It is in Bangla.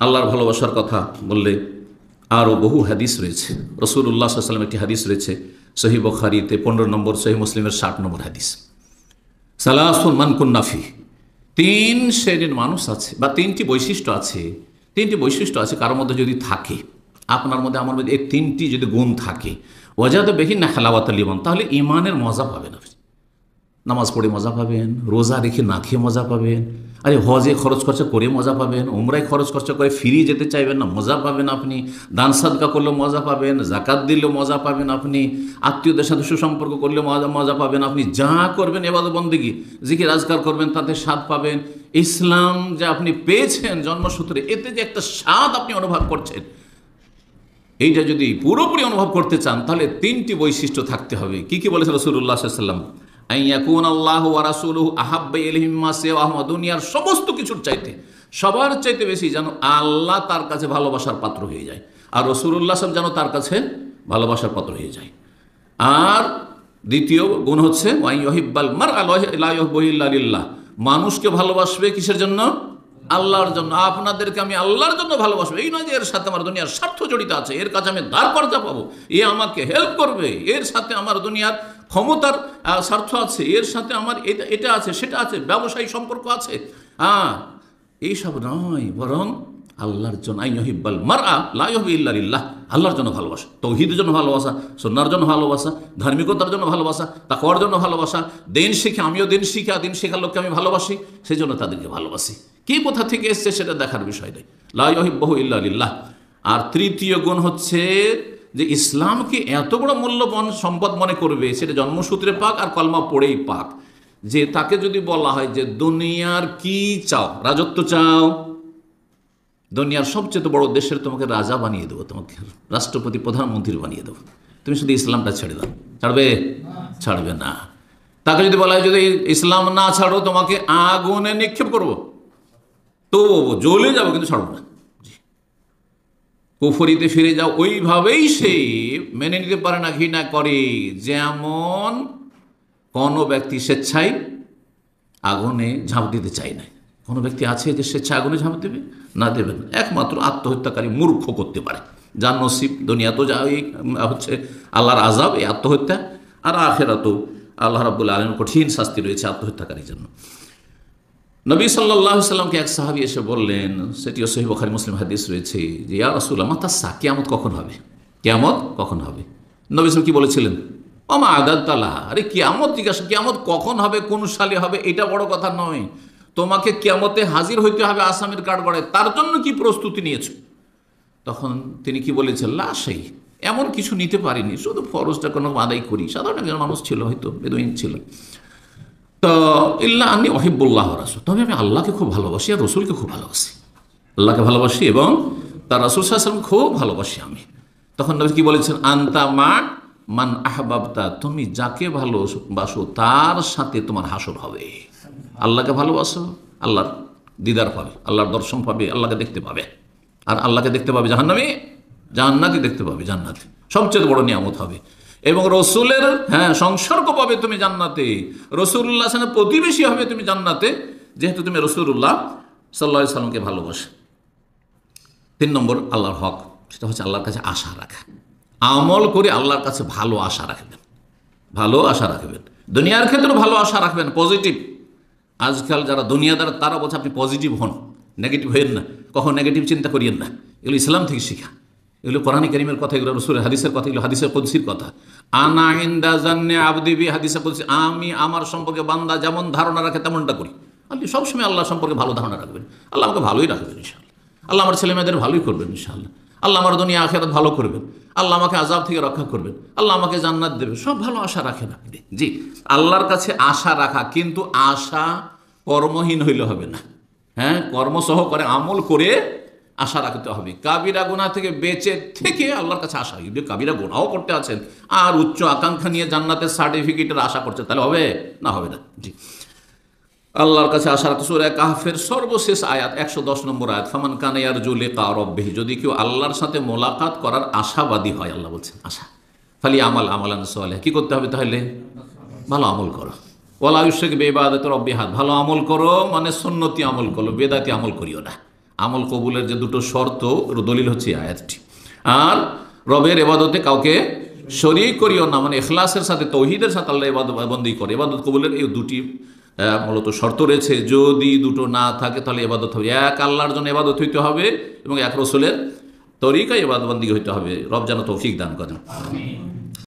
আল্লাহর ভালোবাসার কথা বললে আরও বহু হাদিস রয়েছে। রাসূলুল্লাহ সাল্লাল্লাহু আলাইহি ওয়াসাল্লাম একটি হাদিস রয়েছে সহিহ বুখারীতে 15 নম্বর, সহিহ মুসলিমের 60 নম্বর হাদিস। সালাসুন মান কুন্না ফি, তিন শ্রেণীর মানুষ আছে বা তিনটি বৈশিষ্ট্য আছে, তিনটি বৈশিষ্ট্য আছে কারোর মধ্যে যদি থাকে, আপনার মধ্যে আমার মধ্যে এই তিনটি যদি গুণ থাকে, ওয়াজাদা বিহিন্না হালাওয়াতুল ঈমান, তাহলে ঈমানের মজা পাবেন আপনি। নামাজ পড়ে মজা পাবেন, রোজা রেখে না খেয়ে মজা পাবেন, আরে হজে খরচ খরচা করে মজা পাবেন, উমরায় খরচ খরচা করে ফিরিয়ে যেতে চাইবেন না, মজা পাবেন আপনি। দান সাদকা করলে মজা পাবেন, জাকাত দিলেও মজা পাবেন আপনি, আত্মীয়দের সাথে সুসম্পর্ক করলে মজা পাবেন আপনি, যা করবেন ইবাদত বন্দেগী জিকির আজকার করবেন তাতে স্বাদ পাবেন। ইসলাম যে আপনি পেয়েছেন জন্মসূত্রে, এতে যে একটা স্বাদ আপনি অনুভব করছেন, এইটা যদি পুরোপুরি অনুভব করতে চান তাহলে তিনটি বৈশিষ্ট্য থাকতে হবে। কি কি বলেছে রাসূলুল্লাহ সাল্লাল্লাহু আলাইহি ওয়াসাল্লাম? আইয়াকুন আল্লাহু ওয়া রাসূলুহু আহাব্বা ইলাইহি মিম্মা সিওয়াহুম, দুনিয়ার সমস্ত কিছুর চাইতে, সবার চাইতে বেশি যেন আল্লাহ তার কাছে ভালোবাসার পাত্র হয়ে যায়, আর রাসূলুল্লাহ সাল্লাল্লাহু আলাইহি ওয়াসাল্লাম যেন তার কাছে ভালোবাসার পাত্র হয়ে যায়। আর দ্বিতীয় গুণ হচ্ছে ওয়া ইউহিব্বাল মারআ লা ইউহিব্বু ইল্লা লিল্লাহ, মানুষকে ভালোবাসবে কিসের জন্য? আল্লাহর জন্য। আপনাদেরকে আমি আল্লাহর জন্য ভালোবাসবো, এই নয় যে এর সাথে আমার দুনিয়ার স্বার্থ জড়িত আছে, এর কাছে আমি দাঁড় করাতে পাবো, এ আমাকে হেল্প করবে, এর সাথে আমার দুনিয়ার ক্ষমতার স্বার্থ আছে, এর সাথে আমার এটা আছে সেটা আছে, ব্যবসায়ী সম্পর্ক আছে, এইসব নয়, বরং আল্লাহর জন্য। আইয়ুহিব্বাল মারআ লা ইউহিব্বু ইল্লা লিল্লাহ, আল্লাহর জন্য ভালোবাসা, তৌহিদের জন্য ভালোবাসা, সুন্নাহর জন্য ভালোবাসা, ধার্মিকতার জন্য ভালোবাসা, তাকওয়ার জন্য ভালোবাসা, দিন শিখে আমিও দিন শিখা, দিন শেখার লোককে আমি ভালোবাসি, সেই জন্য তাদেরকে ভালোবাসি। কি কোথা থেকে এসছে সেটা দেখার বিষয় নেই, লা ইউহিব্বু ইল্লা লিল্লাহ। আর তৃতীয় গুণ হচ্ছে যে ইসলামকে এত বড় মূল্যবান সম্পদ মনে করবে, সেটা জন্মসূত্রে পাক আর কলমা পড়েই পাক, যে তাকে যদি বলা হয় যে দুনিয়ার কি চাও, রাজত্ব চাও, দুনিয়ার সবচেয়ে বড় দেশের তোমাকে রাজা বানিয়ে দেবো, তোমাকে রাষ্ট্রপতি প্রধানমন্ত্রী বানিয়ে দেবো, তুমি শুধু ইসলামটা ছেড়ে দাও, ছাড়বে? ছাড়বে না। তাকে যদি বলা হয় যদি ইসলাম না ছাড়ো তোমাকে আগুনে নিক্ষেপ করবো, তো জ্বলে যাবো কিন্তু ছাড়বো না, কুফরিতে ফিরে যাও, ওইভাবেই সে মেনে নিতে পারে না, ঘৃণা করে। যেমন কোনো ব্যক্তি স্বেচ্ছায় আগুনে ঝাঁপ দিতে চায় না, কোনো ব্যক্তি আছে যে স্বেচ্ছায় আগুনে ঝাঁপ দেবে? না, দেবেন। একমাত্র আত্মহত্যাকারী মূর্খ করতে পারে, যার নসিব দুনিয়া তো যা হচ্ছে আল্লাহর আযাব, এই আত্মহত্যা, আর আখিরাতেও আল্লাহ রাব্বুল আলামিনের কঠিন শাস্তি রয়েছে আত্মহত্যাকারীর জন্য। নবী সাল্লাল্লাহু আলাইহি ওয়াসাল্লামকে এক সাহাবী এসে বললেন, সেটিও সহিহ বুখারী মুসলিম হাদিস রয়েছে, যে ইয়া রাসূলুল্লাহ মাতা সা, কিয়ামত কখন হবে? কিয়ামত কখন হবে? নবী সাল্লাল্লাহু কি বলেছিলেন? ওমা আদাতালা, আরে কিয়ামত জিজ্ঞাসা, কিয়ামত কখন হবে, কোন সালে হবে, এটা বড় কথা নয়, তোমাকে কিয়ামতে হাজির হইতে হবে আসামির কাঠগড়ায়, তার জন্য কি প্রস্তুতি নিয়েছো? তখন তিনি কি বলেছেন? লা সেই, এমন কিছু নিতে পারিনি, শুধু ফরজটা কোনো আদায় করি। সাধারণ একজন মানুষ ছিল, হয়তো বেদুইন ছিল। তো ইল্লা আন্নী উহিব্বুল্লাহ ওয়া রাসূল, তবে আমি আল্লাহকে খুব ভালোবাসি আর রসুলকে খুব ভালোবাসি, আল্লাহকে ভালোবাসি এবং তার রাসূল সাল্লাল্লাহু আলাইহি ওয়াসাল্লাম খুব ভালোবাসি আমি। তখন নবী কি বলেছেন? আনতা মা মান আহবাবতা, তুমি যাকে ভালোবাসো তার সাথে তোমার হাসর হবে। আল্লাহকে ভালোবাসো, আল্লাহর দিদার পাবে, আল্লাহর দর্শন পাবে, আল্লাহকে দেখতে পাবে। আর আল্লাহকে দেখতে পাবে জাহান্নামে, জান্নাতে দেখতে পাবে, জান্নাতে সবচেয়ে বড় নিয়ামত হবে। এবং রসুলের সংসর্গ পাবে তুমি জান্নাতে, রসুল্লাহ সাল্লাল্লাহু প্রতিবেশী হবে তুমি জান্নাতে, যেহেতু তুমি রসুল্লাহ সাল্লাল্লাহু আলাইহি সাল্লামকে ভালোবাসো। 3 নম্বর আল্লাহর হক, সেটা হচ্ছে আল্লাহর কাছে আশা রাখা। আমল করে আল্লাহর কাছে ভালো আশা রাখবেন, ভালো আশা রাখবেন, দুনিয়ার ক্ষেত্রে ভালো আশা রাখবেন, পজিটিভ। আজকাল যারা দুনিয়াদার তারা বলছে আপনি পজিটিভ হন, নেগেটিভ হইয়েন না, কখন নেগেটিভ চিন্তা করিয়েন না। এগুলো ইসলাম থেকে শিখা, এগুলো কোরআন কারীমের কথা, এগুলো রাসূলের হাদিসের কথা, এগুলো হাদিসের কুদসির কথা। আনা ইনদা জান্নি আবদি বি, হাদিসে কুদসি, আমি আমার সম্পর্কে বান্দা যেমন ধারণা রাখে তেমনটা করি। আপনি সবসময় আল্লাহ সম্পর্কে ভালো ধারণা রাখবেন, আল্লাহ আমাকে ভালোই রাখবেন ইনশাআল্লাহ, আল্লাহ আমার ছেলে মেয়েদের ভালোই করবেন ইনশাআল্লাহ, আল্লাহ আমার দুনিয়া আখিরাত ভালো করবেন, আল্লাহ আমাকে আযাব থেকে রক্ষা করবেন, আল্লাহ আমাকে জান্নাত দেবে, সব ভালো আশা রাখেন আপনি। জি, আল্লাহর কাছে আশা রাখা, কিন্তু আশা কর্মহীন হইলে হবে না। কর্মসহ করে আমল করে আশা রাখতে হবে। কাবিরা গুনাহ থেকে বেঁচে থেকে আল্লাহর কাছে আশা, যদি কাবিরা গুনাহও করতে আছেন আর উচ্চ আকাঙ্ক্ষা নিয়ে জান্নাতের সার্টিফিকেটের আশা করছে, তাহলে হবে না? হবে না। জি, আল্লাহর কাছে আশা রাখতে। সূরা কাহফের সর্বশেষ আয়াত 110 নম্বর আয়াত, ফামান কানা ইয়ারজু লিকা রাব্বিহি, যদি কেউ আল্লাহর সাথে মোলাকাত করার আশাবাদী হয়, আল্লাহ বলছেন আশা, ফালি আমাল আমালান সালিহা, কি করতে হবে তাহলে? ভালো আমল করো। ওয়ালা ইউশরিক বিইবাদাতি রাব্বিহি, ভালো আমল করো মানে সুন্নতি আমল করো, বেদাতি আমল করিও না। আমল কবুলের যে দুটো শর্ত ওর দলিল হচ্ছে আয়াতটি। আর রবের এবাদতে কাউকে শরীক করিও না, মানে ইখলাসের সাথে তৌহিদের সাথে আল্লাহ ইবাদত বন্দী করে, ইবাদত কবুলের এই দুটি মূলত শর্ত রয়েছে। যদি দুটো না থাকে তাহলে ইবাদত হবে এক আল্লাহর জন্য, ইবাদত হইতে হবে এবং এক রসুলের তরিকায় ইবাদত বন্দী হইতে হবে। রব যেন তৌফিক দান করেন।